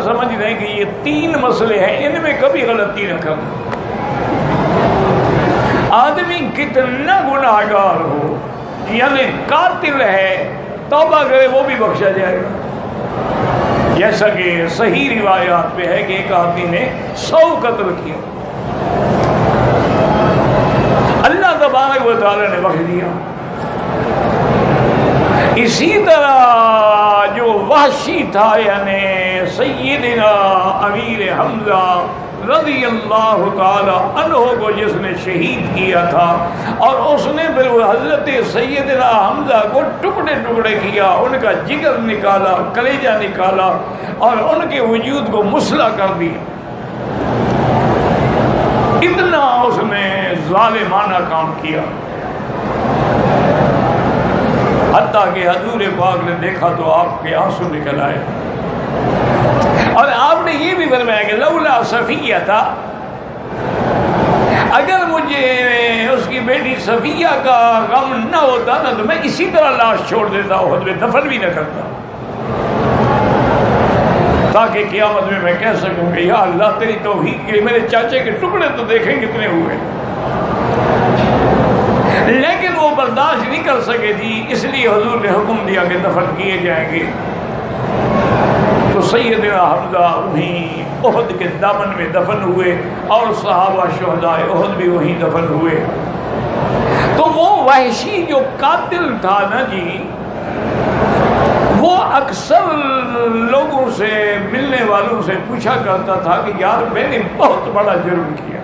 سمجھ رہے ہیں کہ یہ 3 مسئلے ہیں، ان میں کبھی غلطی نہ کرنا۔ آدمی کتنا گناہگار ہو، یعنی قاتل ہے، توبہ کرے وہ بھی بخشا جائے گا۔ جیسا کہ صحیح روایات پہ ہے کہ ایک آدمی نے 100 قتل کیا، اللہ تبارک و تعالی نے بخش دیا۔ اسی طرح جو وحشی تھا، یعنی سیدنا امیر حمزہ رضی اللہ تعالی عنہ کو جس نے شہید کیا تھا، اور اس نے پھر حضرت سیدنا حمزہ کو ٹکڑے ٹکڑے کیا، ان کا جگر نکالا، کلیجہ نکالا، اور ان کے وجود کو مسلح کر دیا۔ اتنا اس نے ظالمانہ کام کیا، حتیٰ کہ حضور پاک نے دیکھا تو آپ کے آنسو نکل آئے، اور آپ نے یہ بھی فرمایا کہ لولا صفیہ تھا، اگر مجھے اس کی بیٹی صفیہ کا غم نہ ہوتا نا تو میں اسی طرح لاش چھوڑ دیتا، احد میں دفن بھی نہ کرتا، تاکہ قیامت میں کہہ سکوں کہ یا اللہ تیری توفیق کے میرے چاچے کے ٹکڑے تو دیکھیں کتنے ہوئے۔ لیکن وہ برداشت نہیں کر سکے تھی، اس لیے حضور نے حکم دیا کہ دفن کیے جائیں گے۔ تو سیدنا حمزہ وہیں احد کے دامن میں دفن ہوئے، اور صحابہ شہداء احد بھی وہیں دفن ہوئے۔ تو وہ وحشی جو قاتل تھا نا جی، وہ اکثر لوگوں سے، ملنے والوں سے پوچھا کرتا تھا کہ یار میں نے بہت بڑا جرم کیا،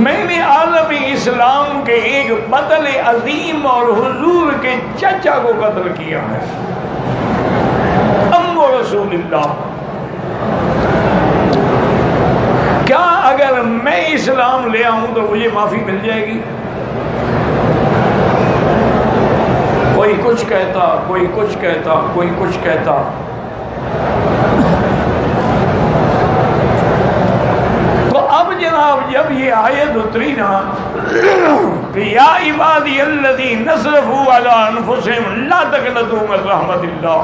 میں نے عالم اسلام کے ایک بطل عظیم اور حضور کے چچا کو قتل کیا ہے، ام رسول اللہ۔ کیا اگر میں اسلام لے آؤں تو مجھے معافی مل جائے گی؟ کوئی کچھ کہتا، کوئی کچھ کہتا، کوئی کچھ کہتا۔ تو اب جناب جب یہ آیت اتری نا کہ یا عبادی الذین اسرفوا علی انفسہم لا تقنطوا من رحمت اللہ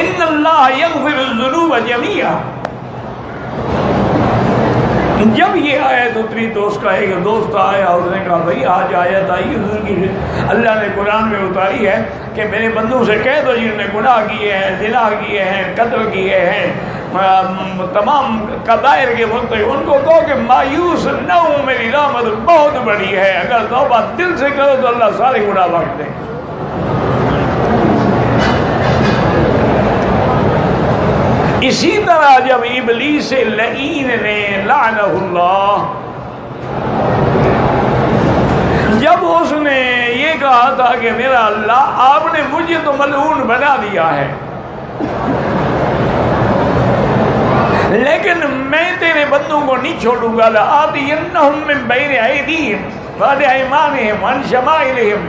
ان اللہ یغفر الذنوب جمیعا، جب یہ آیت اتری تو اس کا ایک دوست آیا، اس نے کہا بھائی آج آیت آئی حضور کی، اللہ نے قرآن میں اتاری ہے کہ میرے بندوں سے کہہ دو جنہوں نے گناہ کیے ہیں، زنا کیے ہیں، قتل کیے ہیں، تمام کبائر کے مرتکب، ان کو کہو کہ مایوس نہ ہوں، میری رحمت بہت بڑی ہے، اگر توبہ دل سے کرو تو اللہ سارے گناہ بخش دے۔ اسی طرح جب ابلیس لعین نے لعنہ اللہ، جب اس نے یہ کہا تھا کہ میرا اللہ آپ نے مجھے تو ملعون بنا دیا ہے، لیکن میں تیرے بندوں کو نہیں چھوڑوں گا، لآتینہم من بین ایدیہم وعن ایمانہم وعن شمائلہم،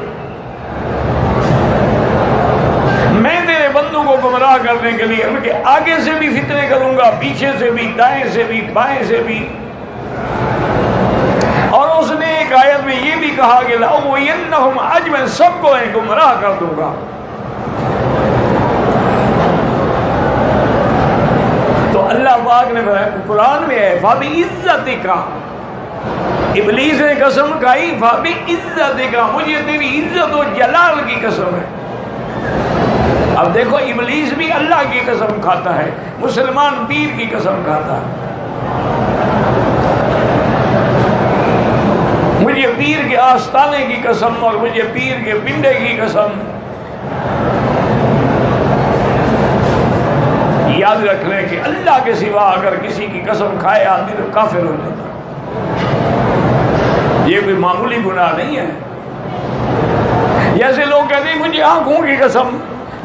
میں تیرے بندوں کو گمراہ کرنے کے لیے ان کے آگے سے بھی فتنے کروں گا، پیچھے سے بھی، دائیں سے بھی، بائیں سے بھی۔ اور اس نے ایک آیت میں یہ بھی کہا کہ لأغوینہم اجمعین، سب کو میں گمراہ کر دوں گا۔ تو اللہ پاک نے قرآن میں ہے فَبِعِزَّتِكَ، ابلیس نے قسم کھائی فَبِعِزَّتِكَ، مجھے تیری عزت و جلال کی قسم ہے۔ اب دیکھو ابلیس بھی اللہ کی قسم کھاتا ہے، مسلمان پیر کی قسم کھاتا ہے، مجھے پیر کے آستانے کی قسم اور مجھے پیر کے پنڈے کی قسم۔ یاد رکھ لیں کہ اللہ کے سوا اگر کسی کی قسم کھائے آدمی تو کافر ہو جاتا، یہ کوئی معمولی گناہ نہیں ہے۔ جیسے لوگ کہتے ہیں مجھے آنکھوں کی قسم،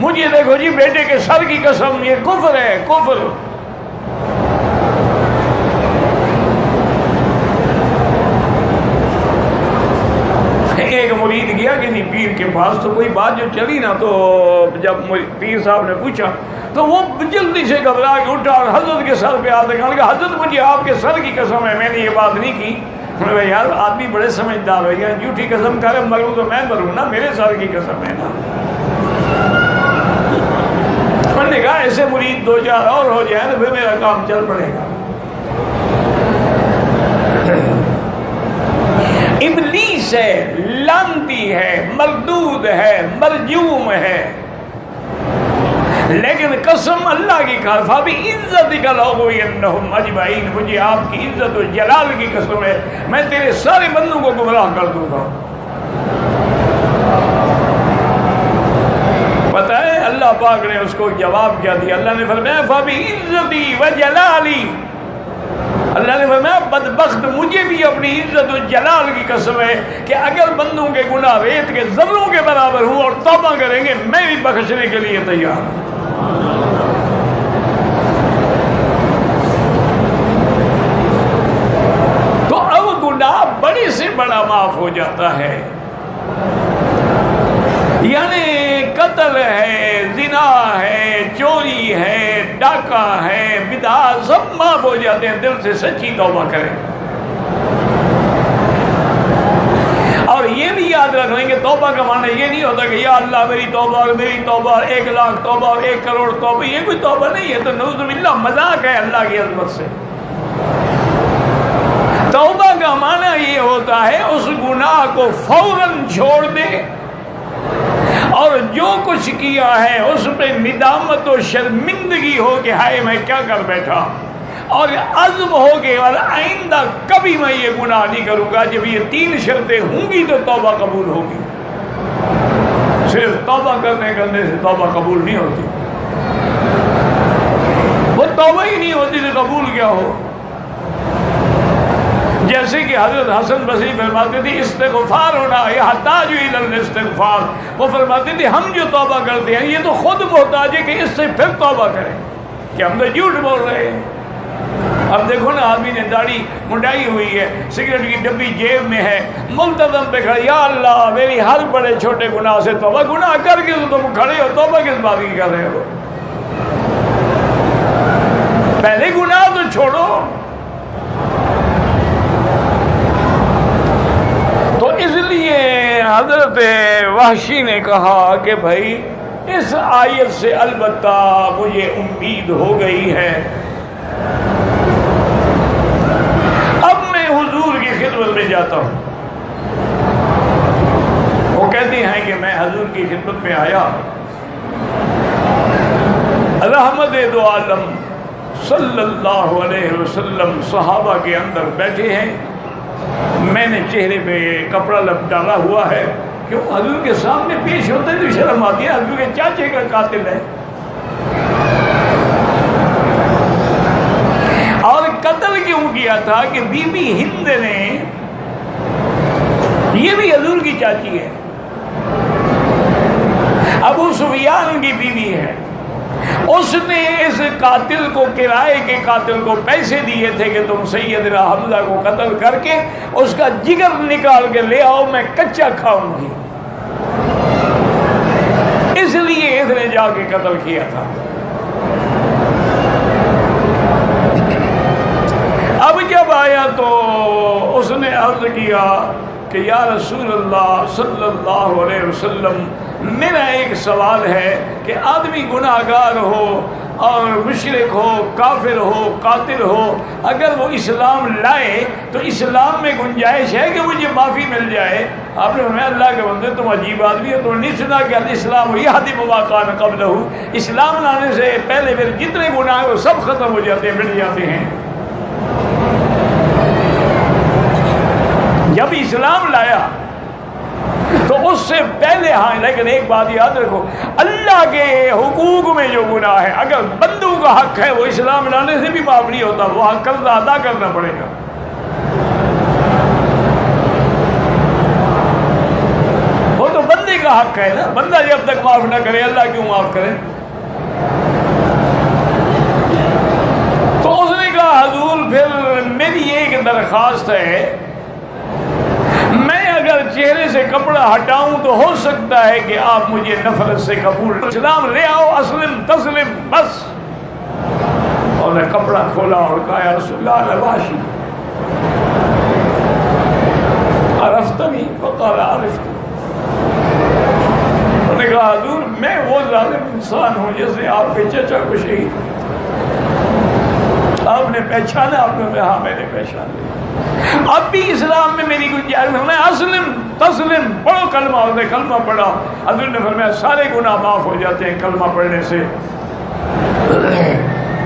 مجھے دیکھو جی بیٹے کے سر کی قسم، یہ کفر ہے، کفر۔ ایک مرید گیا کسی پیر کے پاس، تو کوئی بات جو چلی نا، تو جب پیر صاحب نے پوچھا تو وہ جلدی سے گھبرا کے اٹھا اور حضرت کے سر پہ آتے کہا کہ حضرت مجھے آپ کے سر کی قسم ہے، میں نے یہ بات نہیں کی۔ یار آدمی بڑے سمجھدار ہو گیا، جھوٹی قسم کرے مروں تو میں مروں نا، میرے سر کی قسم ہے نا۔ میں نے کہا ایسے مرید دو چار اور ہو جائے تو پھر میرا کام چل پڑے گا۔ ابلیس ہے، لعنتی ہے، مردود ہے، مرجوم ہے، لیکن قسم اللہ کی کھا بھی عزت کا لأغوینہم اجمعین، مجھے آپ کی عزت و جلال کی قسم ہے میں تیرے سارے بندوں کو گمراہ کر دوں گا۔ پتہ ہے اللہ پاک نے اس کو جواب کیا دیا؟ اللہ نے فرمایا فبعزتی وجلالی، اللہ نے فرمایا بدبخت مجھے بھی اپنی عزت و جلال کی قسم ہے کہ اگر بندوں کے گناہ ریت کے ذروں کے برابر ہوں اور توبہ کریں گے میں بھی بخشنے کے لیے تیار ہوں۔ تو اب گناہ بڑے سے بڑا معاف ہو جاتا ہے، یعنی قتل ہے، زنا ہے، چوری ہے، ڈاکہ ہے، بدعات سب معاف ہو جاتے ہیں دل سے سچی توبہ کریں۔ اور یہ بھی یاد رکھ لیں کہ توبہ کا معنی یہ نہیں ہوتا کہ یا اللہ میری توبہ اور میری توبہ 1,00,000 توبہ اور 1 کروڑ توبہ، یہ کوئی توبہ نہیں ہے، تو نعوذ باللہ مذاق ہے اللہ کی عظمت سے۔ توبہ کا معنی یہ ہوتا ہے اس گناہ کو فوراً چھوڑ دے اور جو کچھ کیا ہے اس پہ ندامت و شرمندگی ہو کہ ہائے میں کیا کر بیٹھا، اور عزم ہو کہ آئندہ کبھی میں یہ گناہ نہیں کروں گا۔ جب یہ 3 شرطیں ہوں گی تو توبہ قبول ہوگی۔ صرف توبہ کرنے سے توبہ قبول نہیں ہوتی، وہ توبہ ہی نہیں ہوتی تو قبول کیا ہو؟ جیسے کہ حضرت حسن بصری فرماتے تھے استغفار ہونا یحتاج الی الاستغفار، وہ فرماتے تھے ہم جو توبہ کرتے ہیں یہ تو خود محتاج ہے کہ اس سے پھر توبہ کریں کہ ہم تو جھوٹ بول رہے ہیں۔ اب دیکھو نا آدمی نے داڑھی منڈائی ہوئی ہے، سگریٹ کی ڈبی جیب میں ہے، ملتزم پہ کھڑا یا اللہ میری ہر بڑے چھوٹے گناہ سے توبہ، گناہ کر کے تو تم کھڑے ہو توبہ کس بات کی کر رہے ہو؟ پہلے گناہ تو چھوڑو۔ تو اس لیے حضرت وحشی نے کہا کہ بھائی اس آیت سے البتہ مجھے امید ہو گئی ہے، اب میں حضور کی خدمت میں جاتا ہوں۔ وہ کہتے ہیں کہ میں حضور کی خدمت میں آیا، رحمت دو عالم صلی اللہ علیہ وسلم صحابہ کے اندر بیٹھے ہیں، میں نے چہرے پہ کپڑا ڈالا ہوا ہے، کیوں حضور کے سامنے پیش ہوتے تو شرم آتی ہے، حضور کے چاچے کا قاتل ہے، اور قتل کیوں کیا تھا کہ بی بی ہند نے، یہ بھی حضور کی چاچی ہے، ابو سفیان کی بیوی ہے، اس نے اس قاتل کو کرائے کے قاتل کو پیسے دیے تھے کہ تم سیدنا حمزہ کو قتل کر کے اس کا جگر نکال کے لے آؤ میں کچا کھاؤں گی، اس لیے اس نے جا کے قتل کیا تھا۔ اب جب آیا تو اس نے عرض کیا کہ یا رسول اللہ صلی اللہ علیہ وسلم میرا ایک سوال ہے کہ آدمی گناہ گار ہو اور مشرک ہو، کافر ہو، قاتل ہو، اگر وہ اسلام لائے تو اسلام میں گنجائش ہے کہ مجھے معافی مل جائے؟ آپ نے فرمایا اللہ کے بندے تم عجیب آدمی ہو، تم نہیں سنا کہ الاسلام یہدم ما کان قبلہ، اسلام لانے سے پہلے پھر جتنے گناہ ہیں وہ سب ختم ہو جاتے ہیں، مٹ جاتے ہیں۔ جب اسلام لایا تو اس سے پہلے ہاں، لیکن ایک بات یاد رکھو، اللہ کے حقوق میں جو گناہ ہے اگر بندوں کا حق ہے وہ اسلام لانے سے بھی معاف نہیں ہوتا، وہ حق قرض ادا کرنا پڑے گا۔ وہ تو بندے کا حق ہے نا، بندہ جب تک معاف نہ کرے اللہ کیوں معاف کرے؟ تو اس نے کہا حضور پھر میری ایک درخواست ہے، میں اگر چہرے سے کپڑا ہٹاؤں تو ہو سکتا ہے کہ آپ مجھے نفرت سے قبول اسلام لے آؤ، اسلم تسلم بس۔ اور نے کپڑا کھولا اور کہا یا رسول اللہ الواشی، عرفتنی فقال عرفت. انہوں نے کہا حضور میں وہ ظالم انسان ہوں جیسے آپ کے چچا کو شہید. آپ نے پہچانا؟ آپ نے کہا ہاں میں نے پہچان لیا. اب بھی اسلام میں میری گنجائش ہے. میں اسلم تسلم پڑھو کلمہ. اس نے کلمہ پڑھا. حضور نے فرمایا سارے گناہ معاف ہو جاتے ہیں کلمہ پڑھنے سے.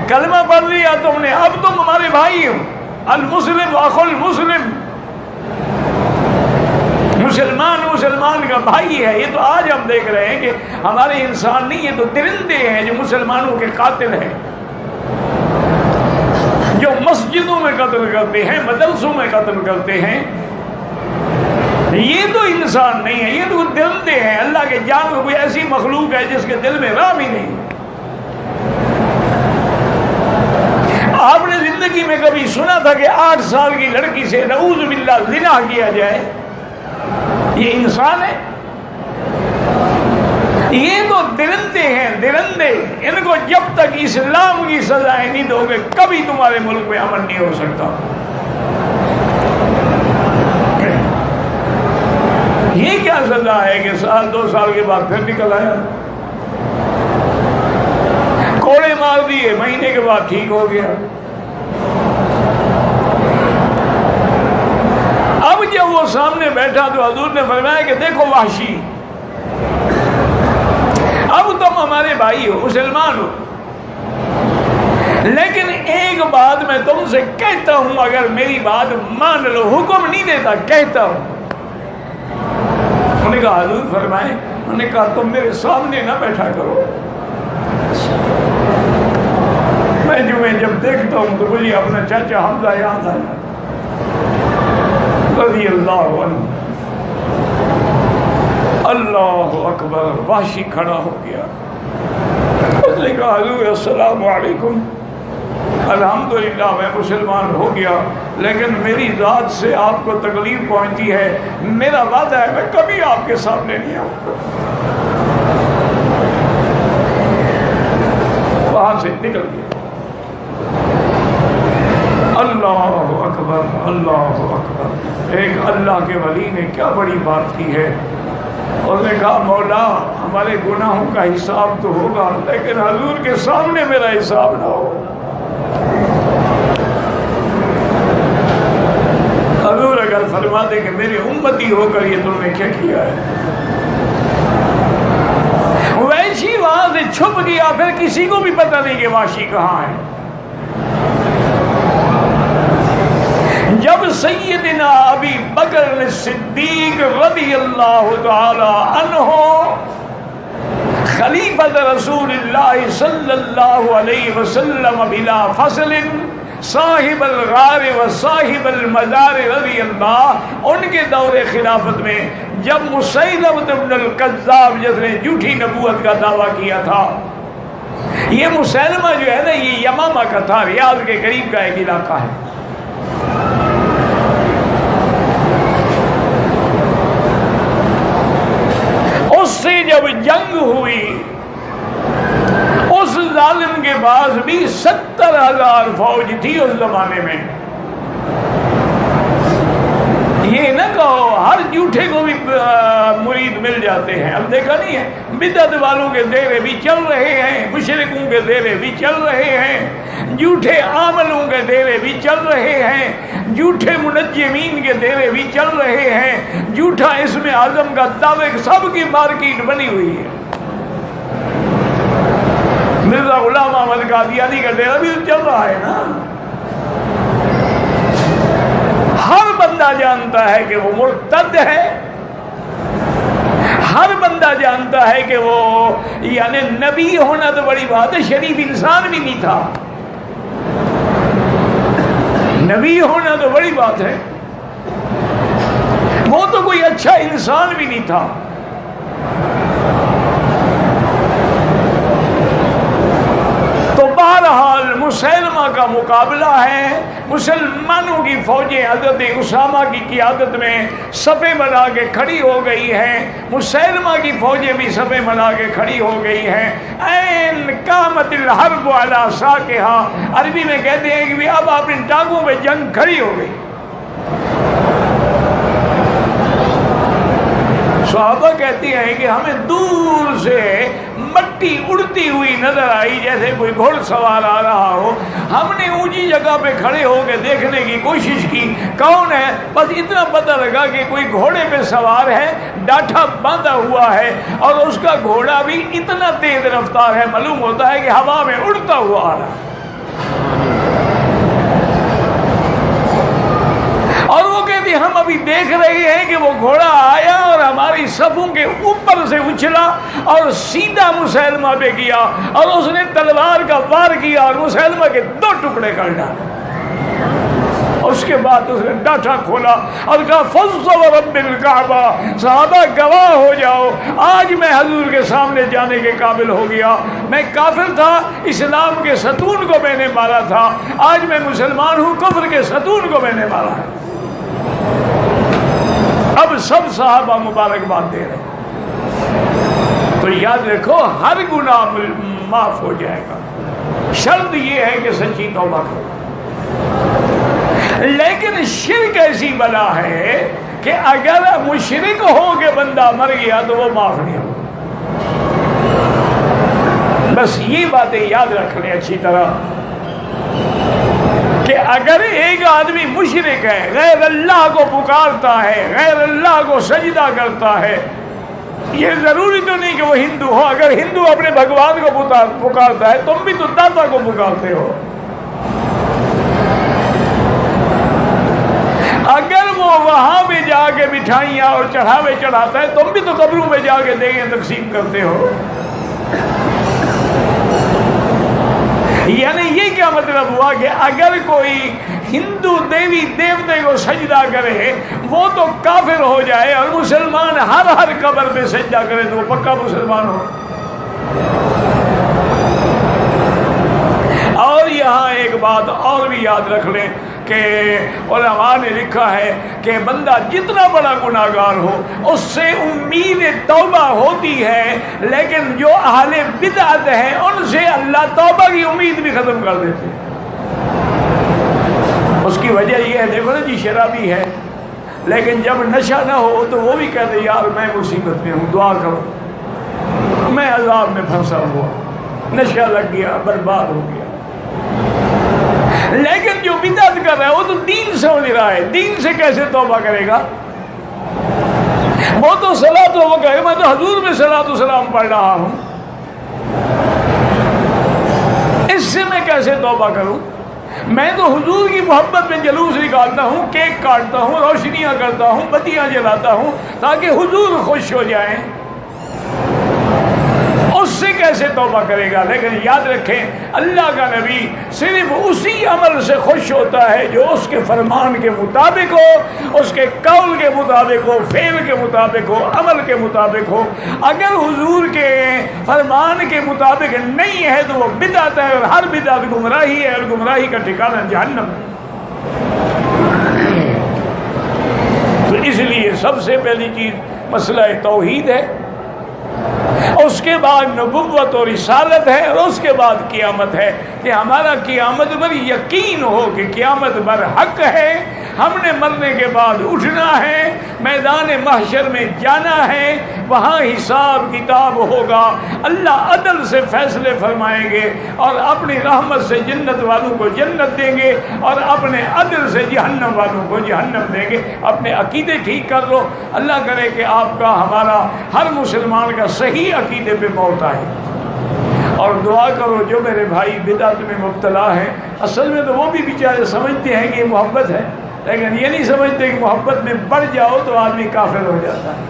کلمہ پڑھ لیا تم نے، اب تم ہمارے بھائی ہو. المسلم اخو المسلم، مسلمان مسلمان کا بھائی ہے. یہ تو آج ہم دیکھ رہے ہیں کہ ہمارے انسان نہیں، یہ تو درندے ہیں جو مسلمانوں کے قاتل ہیں، جو مسجدوں میں قتل کرتے ہیں، مدرسوں میں قتل کرتے ہیں. یہ تو انسان نہیں ہے، یہ تو درندے ہیں. اللہ کے جان میں کوئی ایسی مخلوق ہے جس کے دل میں رحم ہی نہیں. آپ نے زندگی میں کبھی سنا تھا کہ 8 سال کی لڑکی سے نعوذ باللہ زنا کیا جائے؟ یہ انسان ہے؟ یہ تو درندے ہیں، درندے. ان کو جب تک اسلام کی سزائیں نہیں دو گے کبھی تمہارے ملک میں امن نہیں ہو سکتا. یہ کیا سزا ہے کہ 2 سال کے بعد پھر نکل آیا، کوڑے مار دیے، مہینے کے بعد ٹھیک ہو گیا. اب جب وہ سامنے بیٹھا تو حضور نے فرمایا کہ دیکھو وحشی، اب تم ہمارے بھائی ہو، مسلمان ہو، لیکن ایک بات میں تم سے کہتا ہوں، اگر میری بات مان لو، حکم نہیں دیتا، کہتا ہوں. انہوں نے کہا حضور فرمائے. انہوں نے کہا تم میرے سامنے نہ بیٹھا کرو. میں جب دیکھتا ہوں تو مجھے اپنا چاچا حمزہ یاد آیا رضی اللہ عنہ. اللہ اکبر. وحشی کھڑا ہو گیا. اس نے کہا حضور السلام علیکم. الحمدللہ میں مسلمان ہو گیا، لیکن میری ذات سے آپ کو تکلیف پہنچتی ہے. میرا وعدہ ہے میں کبھی آپ کے سامنے نہیں آؤں گا. وہاں سے نکل گیا. اللہ اکبر اللہ اکبر. ایک اللہ کے ولی نے کیا بڑی بات کی ہے. اور نے کہا مولا ہمارے گناہوں کا حساب تو ہوگا، لیکن حضور کے سامنے میرا حساب نہ ہو. حضور اگر فرما دے کہ میرے امتی ہو کر یہ تم نے کیا کیا ہے. ویشی وہاں سے چھپ گیا، پھر کسی کو بھی پتہ نہیں کہ واشی کہاں ہے. جب سیدنا ابی بکر صدیق رضی اللہ تعالی عنہ خلیفۃ رسول اللہ صلی اللہ علیہ وسلم بلا فصل صاحب الغار و صاحب المزار رضی اللہ، ان کے دور خلافت میں جب مسیلمہ بن الکذاب جس نے جھوٹی نبوت کا دعویٰ کیا تھا، یہ مسیلمہ جو ہے نا یہ یمامہ کا تھا، ریاض کے قریب کا ایک علاقہ ہے. اس سے جب جنگ ہوئی، اس ظالم کے پاس بھی 70,000 فوج تھی اس زمانے میں. یہ نہ کہو ہر جھوٹے کو بھی مرید مل جاتے ہیں. اب دیکھا نہیں ہے بدعت والوں کے ڈیرے بھی چل رہے ہیں، مشرکوں کے ڈیرے بھی چل رہے ہیں، جھوٹے عاملوں کے ڈیرے بھی چل رہے ہیں، جھوٹے منجمین کے ڈیرے بھی چل رہے ہیں، جھوٹا اسم اعظم کا دعوے، سب کی مارکیٹ بنی ہوئی ہے. مرزا غلام احمد قادیانی کا ڈیرا بھی چل رہا ہے نا. ہر بندہ جانتا ہے کہ وہ مرتد ہے، ہر بندہ جانتا ہے کہ وہ یعنی نبی ہونا تو بڑی بات ہے، شریف انسان بھی نہیں تھا. نبی ہونا تو بڑی بات ہے، وہ تو کوئی اچھا انسان بھی نہیں تھا. تو بہرحال مسیلمہ کا مقابلہ ہے. مسلمانوں کی فوجیں حضرت اسامہ کی قیادت میں صفیں بنا کے کھڑی ہو گئی ہیں، مسیلمہ کی فوجیں بھی صفیں بنا کے کھڑی ہو گئی ہیں. این قامت الحرب علی ساقہا، عربی میں کہتے ہیں کہ اب اپنے ٹانگوں پہ جنگ کھڑی ہو گئی. صحابہ کہتے ہیں کہ ہمیں دور سے مٹی اڑتی ہوئی نظر آئی جیسے کوئی گھوڑ سوار آ رہا ہو. ہم نے اونچی جگہ پہ کھڑے ہو کے دیکھنے کی کوشش کی کون ہے, بس اتنا پتہ لگا کہ کوئی گھوڑے پہ سوار ہے, ڈاٹھا باندھا ہوا ہے اور اس کا گھوڑا بھی اتنا تیز رفتار ہے, معلوم ہوتا ہے کہ ہوا میں اڑتا ہوا آ رہا ہے. اور وہ کہتے ہیں ہم ابھی دیکھ رہے ہیں کہ وہ گھوڑا آیا اور ہماری صفوں کے اوپر سے اچھلا اور سیدھا مسلمہ پہ کیا اور اس نے تلوار کا وار کیا اور مسلمہ کے 2 ٹکڑے کر ڈالے. اس کے بعد اس نے ڈاٹا کھولا اور کہا فض ورب الکعبہ, صحابہ گواہ ہو جاؤ آج میں حضور کے سامنے جانے کے قابل ہو گیا. میں کافر تھا, اسلام کے ستون کو میں نے مارا تھا, آج میں مسلمان ہوں, کفر کے ستون کو میں نے مارا ہے. اب سب صحابہ مبارکباد دے رہے ہیں. تو یاد رکھو ہر گناہ معاف ہو جائے گا, شرط یہ ہے کہ سچی توبہ کرو. لیکن شرک ایسی بلا ہے کہ اگر مشرک ہو کے بندہ مر گیا تو وہ معاف نہیں ہوگا. بس یہ باتیں یاد رکھ لیں اچھی طرح کہ اگر ایک آدمی مشرک ہے, غیر اللہ کو پکارتا ہے, غیر اللہ کو سجدہ کرتا ہے, یہ ضروری تو نہیں کہ وہ ہندو ہو. اگر ہندو اپنے بھگوان کو پکارتا ہے, تم بھی تو داتا کو پکارتے ہو. اگر وہ وہاں پہ جا کے مٹھائیاں اور چڑھاوے چڑھاتا ہے, تم بھی تو قبروں میں جا کے دیگیں تقسیم کرتے ہو. یعنی یہ کیا مطلب ہوا کہ اگر کوئی ہندو دیوی دیوتے کو سجدہ کرے وہ تو کافر ہو جائے اور مسلمان ہر قبر پہ سجدہ کرے تو وہ پکا مسلمان ہو. اور یہاں ایک بات اور بھی یاد رکھ لیں کہ علماء نے لکھا ہے کہ بندہ جتنا بڑا گناہگار ہو اس سے امید توبہ ہوتی ہے, لیکن جو اہل بدعت ہیں ان سے اللہ توبہ کی امید بھی ختم کر دیتے ہیں. اس کی وجہ یہ ہے, دیکھو نا جی شرابی ہے لیکن جب نشہ نہ ہو تو وہ بھی کہتے یار میں مصیبت میں ہوں, دعا کرو, میں عذاب میں پھنسا ہوا, نشہ لگ گیا, برباد ہو گیا. لیکن جو بدعت کر رہا ہے وہ تو دین سے سمجھ رہا ہے, دین سے کیسے توبہ کرے گا؟ وہ تو صلاۃ وہ کہے میں تو حضور میں صلاۃ و سلام پڑھ رہا ہوں, اس سے میں کیسے توبہ کروں؟ میں تو حضور کی محبت میں جلوس نکالتا ہوں, کیک کاٹتا ہوں, روشنیاں کرتا ہوں, بتیاں جلاتا ہوں تاکہ حضور خوش ہو جائیں. اس سے کیسے توبہ کرے گا؟ لیکن یاد رکھیں اللہ کا نبی صرف اسی عمل سے خوش ہوتا ہے جو اس کے فرمان کے مطابق ہو, اس کے قول کے مطابق ہو, فعل کے مطابق ہو, عمل کے مطابق ہو. اگر حضور کے فرمان کے مطابق نہیں ہے تو وہ بدعت ہے, اور ہر بدعت گمراہی ہے, اور گمراہی کا ٹھکانہ جہنم ہے. تو اس لیے سب سے پہلی چیز مسئلہ توحید ہے, اس کے بعد نبوت اور رسالت ہے, اور اس کے بعد قیامت ہے کہ ہمارا قیامت پر یقین ہو کہ قیامت بر حق ہے, ہم نے مرنے کے بعد اٹھنا ہے, میدان محشر میں جانا ہے, وہاں حساب کتاب ہوگا, اللہ عدل سے فیصلے فرمائیں گے اور اپنی رحمت سے جنت والوں کو جنت دیں گے اور اپنے عدل سے جہنم والوں کو جہنم دیں گے. اپنے عقیدے ٹھیک کر لو, اللہ کرے کہ آپ کا ہمارا ہر مسلمان کا صحیح عقیدے پہ موت آئے. اور دعا کرو جو میرے بھائی بدعت میں مبتلا ہیں, اصل میں تو وہ بھی بیچارے سمجھتے ہیں کہ یہ محبت ہے, لیکن یہ نہیں سمجھتے کہ محبت میں بڑھ جاؤ تو آدمی کافر ہو جاتا ہے.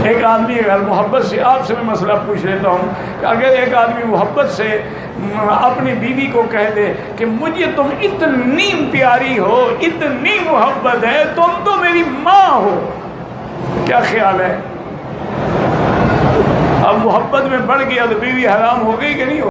ایک آدمی اگر محبت سے, آپ سے میں مسئلہ پوچھ لیتا ہوں کہ اگر ایک آدمی محبت سے اپنی بیوی کو کہہ دے کہ مجھے تم اتنی پیاری ہو, اتنی محبت ہے, تم تو میری ماں ہو, کیا خیال ہے؟ اب محبت میں بڑھ گیا تو بیوی حرام ہو گئی کہ نہیں ہو؟